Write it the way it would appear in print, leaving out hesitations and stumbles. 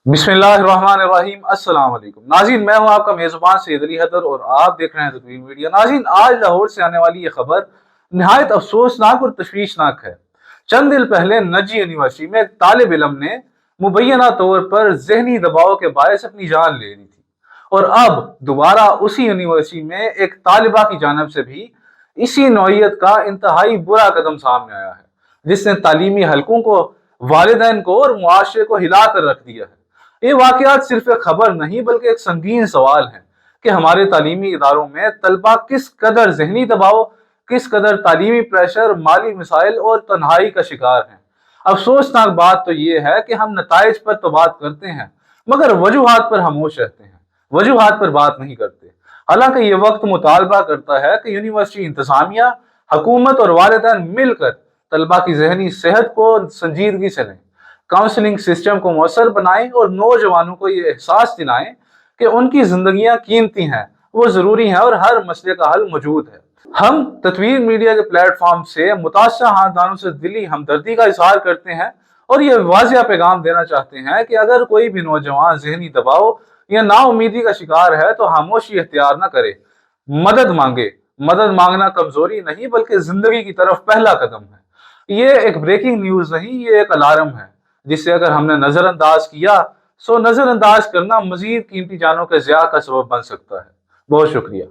बिस्मिल्लाहिर्रहमानिर्रहीम। अस्सलाम वालेकुम नाज़रीन, मैं हूं आपका मेज़बान सैयद अली हैदर और आप देख रहे हैं तकवीन मीडिया। नाज़रीन, आज लाहौर से आने वाली ये खबर निहायत अफसोसनाक और तशवीशनाक है। चंद दिन पहले नजी यूनिवर्सिटी में एक तालिब इल्म ने मुबैना तौर पर जहनी दबाव के बायस अपनी जान ले ली थी, और अब दोबारा उसी यूनिवर्सिटी में एक तालिबा की जानब से भी इसी नौइयत का इंतहाई बुरा कदम सामने आया है, जिसने तालीमी हलकों को, वालिदैन को और मुआशरे को हिला कर रख दिया है। ये वाकयात सिर्फ एक खबर नहीं बल्कि एक संगीन सवाल है कि हमारे तालीमी इदारों में तलबा किस कदर जहनी दबाव, किस कदर तालीमी प्रेशर, माली मिसाइल और तन्हाई का शिकार हैं। अफसोसनाक बात तो ये है कि हम नताइज पर तो बात करते हैं मगर वजूहात पर खामोश रहते हैं, वजूहात पर बात नहीं करते। हालांकि ये वक्त मुतालबा करता है कि यूनिवर्सिटी इंतजामिया, हुकूमत और वालिदैन मिलकर तलबा की जहनी सेहत को संजीदगी से लें, काउंसलिंग सिस्टम को मौसर बनाएं और नौजवानों को ये एहसास दिलाएं कि उनकी जिंदगियां कीमती हैं, वो जरूरी हैं और हर मसले का हल मौजूद है। हम तस्वीर मीडिया के प्लेटफॉर्म से मुतासर खानदानों से दिली हमदर्दी का इजहार करते हैं और ये वाजिया पैगाम देना चाहते हैं कि अगर कोई भी नौजवान जहनी दबाव या नाउमीदी का शिकार है तो खामोशी इख्तियार न करे, मदद मांगे। मदद मांगना कमजोरी नहीं बल्कि जिंदगी की तरफ पहला कदम है। ये एक ब्रेकिंग न्यूज नहीं, ये एक अलार्म है जिसे अगर हमने नजरअंदाज किया सो नजरअंदाज करना मजीद कीमती जानों के ज़िया का सबब बन सकता है। बहुत शुक्रिया।